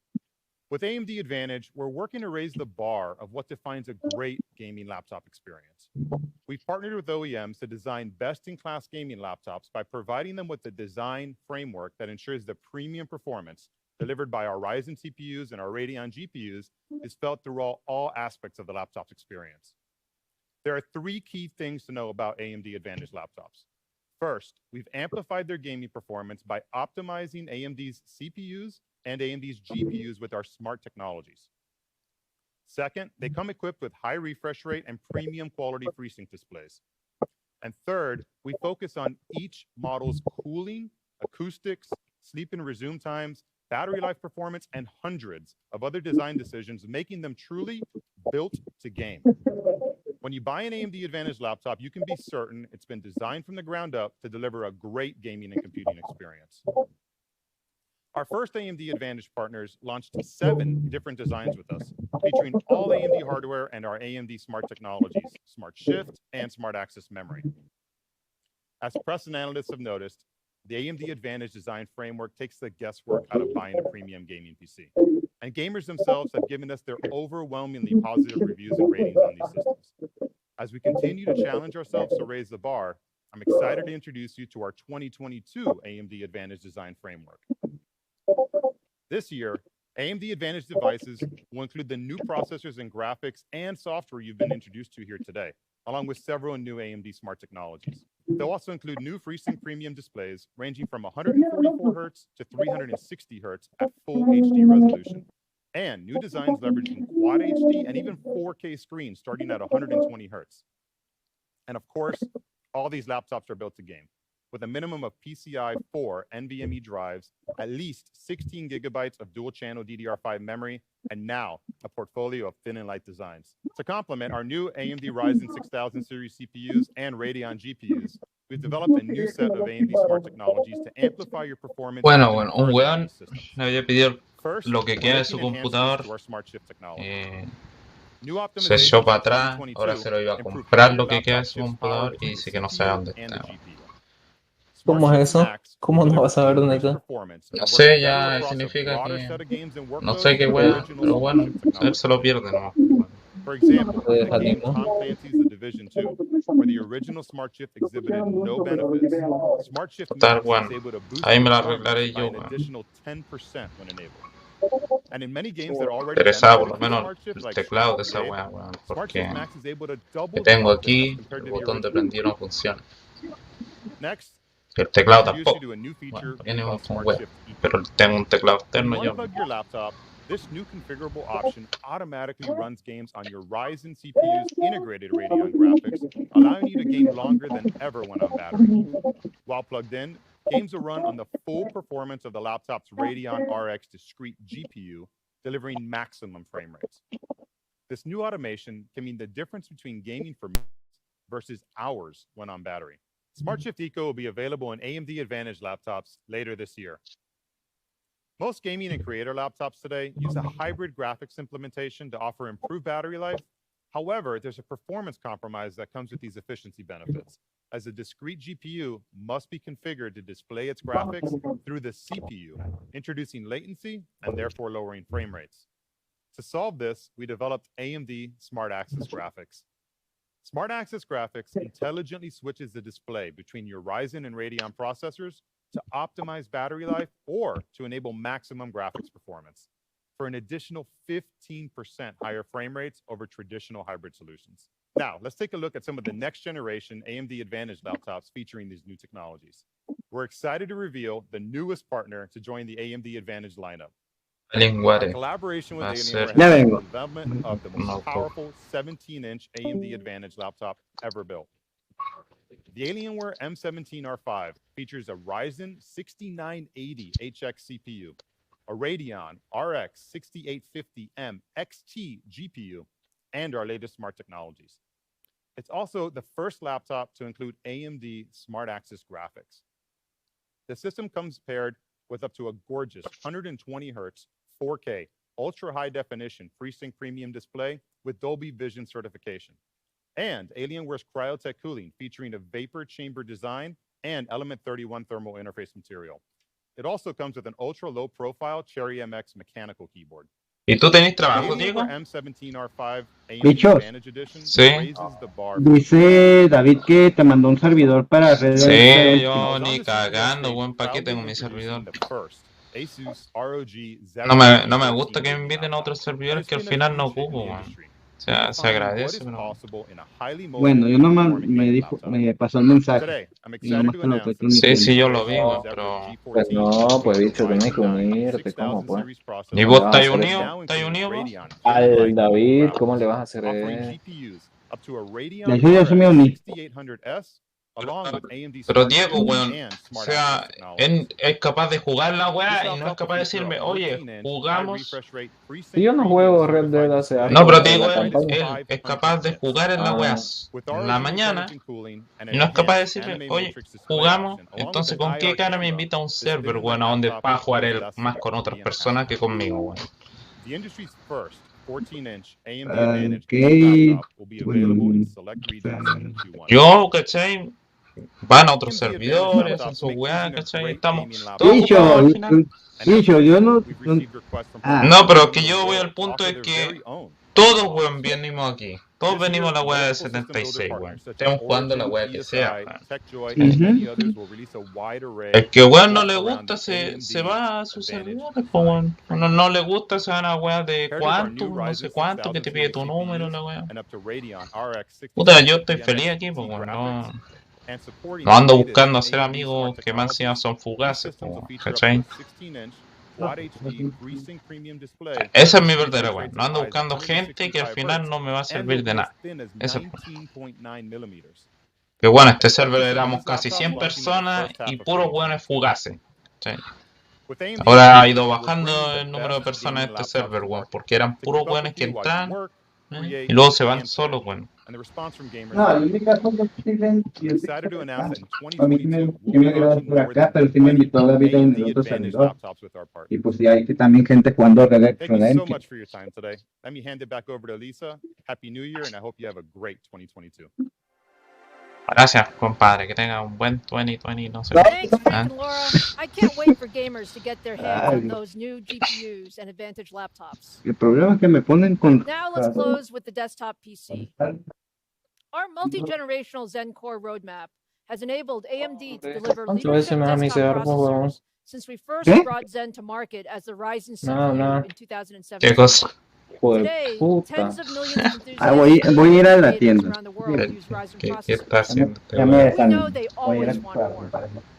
With AMD Advantage, we're working to raise the bar of what defines a great gaming laptop experience. We've partnered with OEMs to design best-in-class gaming laptops by providing them with the design framework that ensures the premium performance delivered by our Ryzen CPUs and our Radeon GPUs is felt through all aspects of the laptop's experience. There are 3 key things to know about AMD Advantage laptops. First, we've amplified their gaming performance by optimizing AMD's CPUs and AMD's GPUs with our smart technologies. Second, they come equipped with high refresh rate and premium quality FreeSync displays. And third, we focus on each model's cooling, acoustics, sleep and resume times, battery life performance, and hundreds of other design decisions, making them truly built to game. When you buy an AMD Advantage laptop, you can be certain it's been designed from the ground up to deliver a great gaming and computing experience. Our first AMD Advantage partners launched 7 different designs with us, featuring all AMD hardware and our AMD smart technologies, Smart Shift and Smart Access Memory. As press and analysts have noticed, the AMD Advantage design framework takes the guesswork out of buying a premium gaming PC. And gamers themselves have given us their overwhelmingly positive reviews and ratings on these systems. As we continue to challenge ourselves to raise the bar, I'm excited to introduce you to our 2022 AMD Advantage design framework. This year, AMD Advantage devices will include the new processors and graphics and software you've been introduced to here today, along with several new AMD smart technologies. They'll also include new FreeSync premium displays ranging from 144 Hz to 360 Hz at full HD resolution, and new designs leveraging Quad HD and even 4K screens starting at 120 Hz. And of course, all these laptops are built to game, with a minimum of PCI 4 NVMe drives, at least 16 gigabytes of dual-channel DDR5 memory, and now a portfolio of thin and light designs. To complement our new AMD Ryzen 6000 series CPUs and Radeon GPUs, we've developed a new set of AMD smart technologies to amplify your performance. Bueno, un weón le había pedido lo que queda de su computador, se echó para atrás, ahora se lo iba a comprar lo que queda de su computador y dice que no sabe dónde está. ¿Cómo es eso? ¿Cómo no vas a ver dónde está? No sé, ya significa que... No sé qué wea, pero bueno, él se lo pierde nomás. For example, the game Tom Clancy's The Division 2, where the original Smart Shift exhibited no benefits, Smart Shift Max is able to boost performance by an additional 10% when enabled. And in many games that already Interesado por lo menos el teclado de esa wea, weón, porque que tengo aquí, el botón de prendido no funciona. Next, El teclado tampoco. Bueno, viene con web, pero tengo un teclado externo yo. This new configurable option automatically runs games on your Ryzen CPU's integrated Radeon graphics, allowing you to game longer than ever when on battery. While plugged in, games will run on the full performance of the laptop's Radeon RX discrete GPU, delivering maximum frame rates. This new automation can mean the difference between gaming for minutes versus hours when on battery. SmartShift Eco will be available in AMD Advantage laptops later this year. Most gaming and creator laptops today use a hybrid graphics implementation to offer improved battery life. However, there's a performance compromise that comes with these efficiency benefits, as a discrete GPU must be configured to display its graphics through the CPU, introducing latency and therefore lowering frame rates. To solve this, we developed AMD Smart Access Graphics. Smart Access Graphics intelligently switches the display between your Ryzen and Radeon processors to optimize battery life or to enable maximum graphics performance for an additional 15% higher frame rates over traditional hybrid solutions. Now, let's take a look at some of the next generation AMD Advantage laptops featuring these new technologies. We're excited to reveal the newest partner to join the AMD Advantage lineup. Our collaboration with Alienware has led to the development of the most powerful 17-inch AMD Advantage laptop ever built. The Alienware M17R5 features a Ryzen 6980 HX CPU, a Radeon RX 6850M XT GPU, and our latest smart technologies. It's also the first laptop to include AMD Smart Access Graphics. The system comes paired with up to a gorgeous 120 Hz 4K ultra high definition FreeSync premium display with Dolby Vision certification, and Alienware's Cryotech cooling featuring a vapor chamber design and Element 31 thermal interface material. It also comes with an ultra low profile Cherry MX mechanical keyboard. ¿Y tú tenés trabajo, Diego? M17R5 AMD Bichos. Advantage Edition Sí. raises the bar. Dice David que te mandó un servidor para Red Dead Sí, Redemption. yo ni cagando, buen paquete con mi servidor. Asus ROG No me gusta que me inviten a otros servidores que al final no ocupo, man. O sea, se agradece, pero... Bueno, yo nomás me pasó el mensaje. Y nomás te lo cuento. Sí, yo lo vi, man, pero... Pues no, pues bicho, tenés que unirte, ¿cómo pues? ¿Y vos estáis unido? ¿Estáis unido vos? Al David, ¿cómo le vas a hacer De hecho, ya se me uní. Pero Diego, weón, o sea, él es capaz de jugar la weá y no es capaz de decirme, oye, jugamos. Si yo no juego Red Dead hace años. No, pero te digo, él es capaz de jugar en la weá en la mañana y no es capaz de decirme, oye, jugamos. Entonces, ¿con qué cara me invita a un server, weón, a donde va a jugar él más con otras personas que conmigo, weón? Yo, ¿cachai? Van a otros servidores, en su weá, ¿cachai? Estamos todos ocupados al final. Dicho, yo no... No, pero que yo voy al punto de que todos, weón, venimos aquí. Todos venimos a la weá de 76, weón. Estamos jugando la weá que sea, weón. El que weón no le gusta se va a sus servidores, pues weón. No le gusta, se van a weá de cuánto, no sé cuánto, que te pide tu número, la weá. Puta, yo estoy feliz aquí, pues weón, no ando buscando hacer amigos que más encima son fugaces, ¿cachai? Esa es mi verdadera weá. No ando buscando gente que al final no me va a servir de nada. Esa es que bueno, este server éramos casi 100 personas y puros weones fugaces. ¿Sí? Ahora ha ido bajando el número de personas de este server, weón, porque eran puros weones que entran y luego se van solos, weón. No, en mi caso yo a mí yo me quedo por acá, pero sí me invitó a David en el otro servidor. Y pues sí, hay también gente jugando Red Dead Redemption. Gracias, compadre, que tenga un buen 2020, no sé. Thanks, Frank and Laura. I can't wait for gamers to get their hands on those new GPUs and Advantage laptops. El problema es que me ponen con... Now let's close with the desktop PC. Our multi-generational Zen Core roadmap has enabled AMD to deliver leadership desktop processors since we first brought Zen to market as the Ryzen CPU in 2007. ¿Qué cosa? Today, tens of millions of enthusiasts voy a ir a la tienda. around the world use Ryzen ¿Qué processors. está haciendo? We know they always want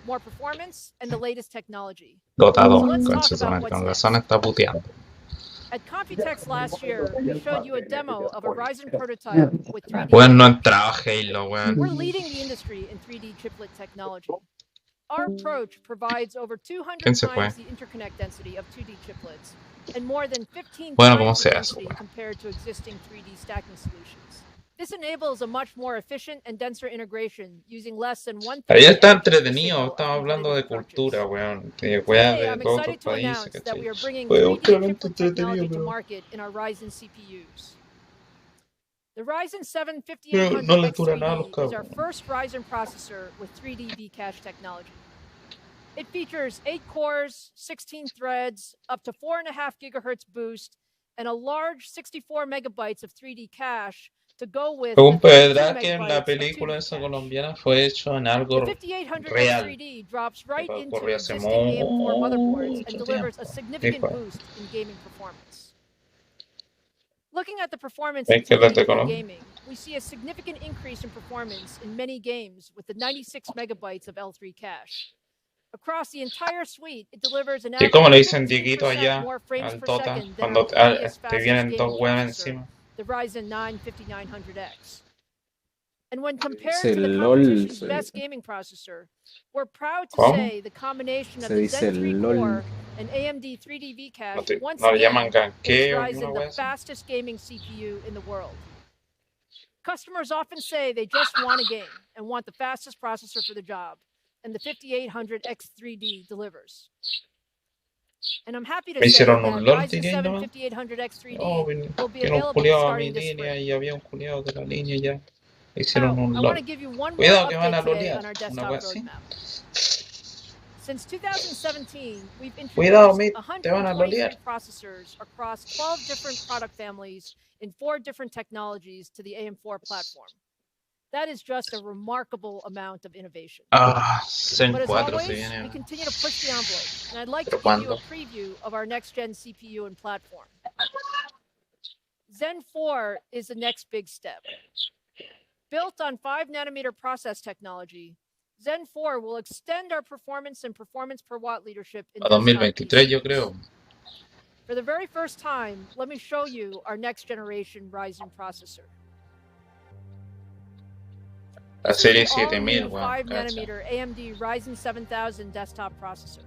more performance and the latest technology. Dotado, con razón está puteando. At Computex last year, we showed you a demo of a Ryzen prototype with 3D. Weón, no entraba Halo, weón. We're leading the industry in 3D chiplet technology. Our approach provides over 200 times the interconnect density of 2D chiplets and more than 15 times the density compared to existing 3D stacking solutions. This enables a much more efficient and denser integration using less than 1/3. Ahí está entretenido, estamos hablando de cultura, weón. De weas de I'm todos excited otros to países, announce that we are ¿cachai? bringing Fue 3D ultramente chiplet technology entretenido, to pero market in our Ryzen CPUs. The Ryzen 7 pero no le dura 5800X3D nada a los is our cabros. first Ryzen processor with 3D V-cache technology. It features 8 cores, 16 threads, up to 4.5 gigahertz boost, and a large 64 megabytes of 3D cache to go with Según the 32 Pedra, que megabytes la of 2D película esa cache. colombiana fue hecho en algo The 5800X3D real. drops right Que into ocurrió hace existing AM4 motherboards and mucho delivers tiempo. a significant Dijo, boost in gaming performance. Looking at the performance ¿ves in que las de 1080p Colombia? gaming, we see a significant increase in performance in many games with the 96 megabytes of L3 cache. Across the entire suite, it delivers an ¿Y cómo le average dicen Dieguito 15% allá more frames al per Tota second than cuando our previous te fastest vienen gaming dos weas processor, encima? the Ryzen 9 5900X. And when compared Dice to the LOL, competition's se best dice. gaming processor, we're proud to ¿Cómo? say the combination of Se the dice Zen 3 LOL. core and AMD 3D V-cache once No le llaman again makes ganqueo ni una Ryzen wea the así. fastest gaming CPU in the world. Customers often say they just want a game and want the fastest processor for the job, and the 5800X3D delivers. And I'm happy to Me say hicieron that un LOL, Ryzen diría 7 nomás. 5800X3D Oh, will be vino un available culiao a mi starting this línea spring. y había un culiao de la línea ya. Hicieron Now, un I want LOL. to give you one more Cuidado que van update a today lolear. on our Una desktop wea así. roadmap. Since 2017, we've Cuidado, introduced Mitt, te van a 123 lolear. processors across 12 different product families in 4 different technologies to the AM4 platform. That is just a remarkable amount of innovation. Ah, Zen But as 4 se always, viene. we continue to push the envelope, and I'd like to ¿Pero give you a cuándo? preview of our next-gen CPU and platform. Zen 4 is the next big step. Built on 5-nanometer process technology, Zen 4 will extend our performance and performance per watt leadership in A desktop 2023 yo PCs. creo. For the very first time, let me show you our next-generation Ryzen processor. La This serie is the 7000, all-new weón. 5-nanometer AMD Ryzen 7000 desktop processor.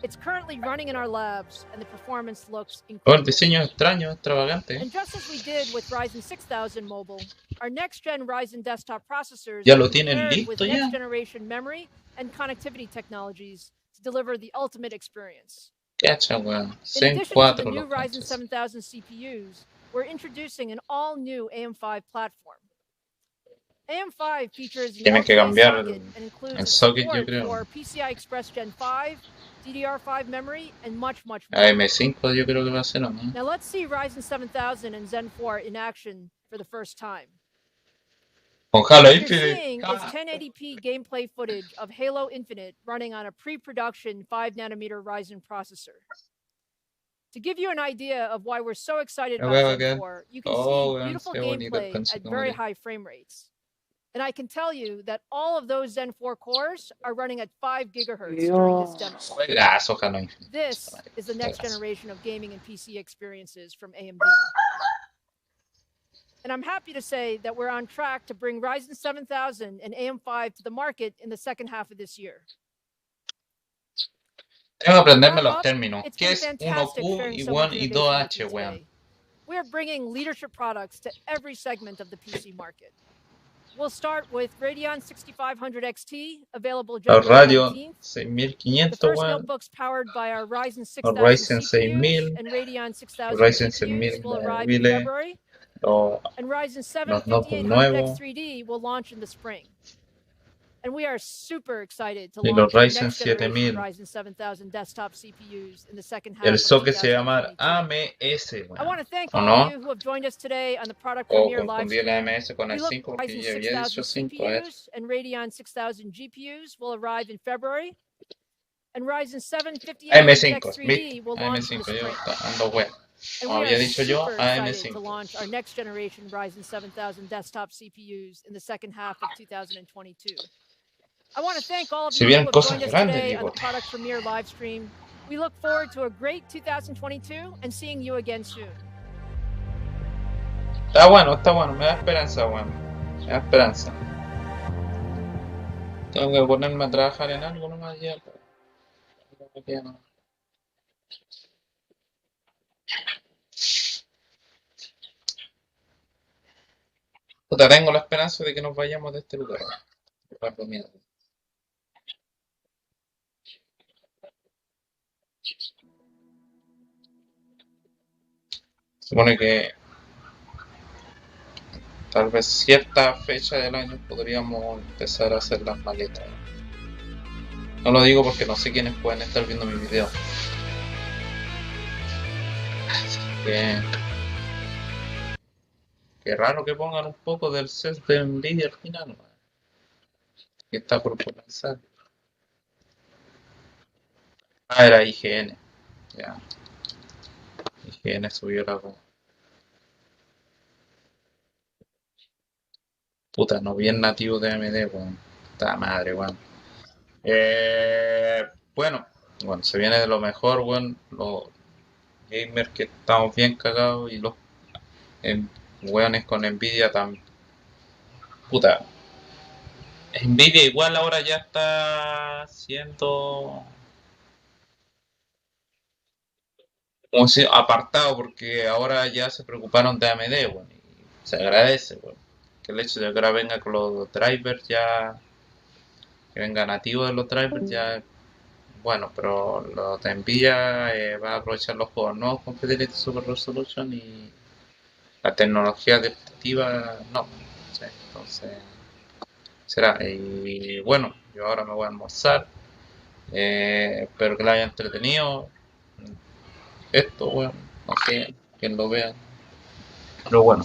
It's currently running in our labs, and the performance looks Oh, el incredible. diseño es extraño, extravagante. And just as we did with Ryzen 6000 mobile, our next-gen Ryzen desktop processors Ya will lo be tienen paired with listo ya. next-generation memory and connectivity technologies to deliver the ultimate experience. Cacha, weón. In Zen addition to 4 the new los Ryzen cachas. 7000 CPUs, we're introducing an all-new AM5 platform. AM5 features an Tienen que LTA cambiar socket and includes el a socket, yo support creo. for PCI Express Gen 5, DDR5 memory, and much more. AM5 yo creo que va a ser, ¿no? Now let's see Ryzen 7000 and Zen 4 in action for the first time. Con Halo What you're Infinite. seeing is 1080p gameplay footage of Halo Infinite running on a pre-production 5-nanometer Ryzen processor. To give you an idea of why we're so excited about Zen 4, you can see beautiful gameplay at very high frame rates. And I can tell you that all of those Zen 4 cores are running at 5 gigahertz during this demo. Juegazo, Halo Infinite. This is the next generation of gaming and PC experiences from AMD. And I'm happy to say that we're on track to bring Ryzen 7000 and AM5 to the market in the second half of this year. Tengo que aprenderme los términos. ¿Qué es 1Q y 1 y 2H, weón? We are bringing leadership products to every segment of the PC market. We'll start with Radeon 6500 XT, available January 19th. 6500, the first weón. notebooks powered by our Ryzen 6000 Ryzen CPUs 6000, and Radeon 6000 Ryzen GPUs will 6000 arrive in February. And Ryzen 7 5800X3D will launch in the spring. And we are super excited to launch our next generation Ryzen 7000 desktop CPUs in the second half El of socket se llama 2022. AMS, I want to thank ¿o all no? of you who have joined us today on the product O premiere live confundí el stream. AMS con el We look 5 porque Ryzen ya había dicho 6000 5, a ver. CPUs and Radeon 6000 GPUs will arrive in February. And Ryzen 7 5800X3D will launch in the AM5, yo spring. ando weón. And Como we había are dicho yo, super excited to AM5. launch our next generation Ryzen 7000 desktop CPUs in the second half of 2022. I want to thank all of Si you who vienen have cosas joined us grandes, today on the digo. product premiere live stream. We look forward to a great 2022 and seeing you again soon. Está bueno, me da esperanza, weón. Me da esperanza. Tengo que ponerme a trabajar en algo nomás ya. No. Puta, tengo la esperanza de que nos vayamos de este lugar. Supone que tal vez cierta fecha del año podríamos empezar a hacer las maletas. No lo digo porque no sé quiénes pueden estar viendo mi video. Así que... Qué raro que pongan un poco del set de Nvidia al final, ¿no? Que está por comenzar. Ah, era IGN. Ya. IGN subió la voz. Puta, no bien nativo de AMD, weón. Puta madre, weón. Bueno, se viene de lo mejor, weón. Los gamers que estamos bien cagados y los weones con Nvidia tan... Puta. Nvidia igual ahora ya está siendo... como si apartado porque ahora ya se preocuparon de AMD, weón. Y se agradece, weón. Que el hecho de que ahora venga con los drivers ya... Que venga nativo de los drivers ya... Bueno, pero los de Nvidia va a aprovechar los juegos nuevos con Fidelity Super Resolution y la tecnología adaptativa no. ¿Sí? Entonces, será. Y bueno, yo ahora me voy a almorzar. Espero que lo haya entretenido. Esto, bueno, no sé, quien lo vea. Pero bueno.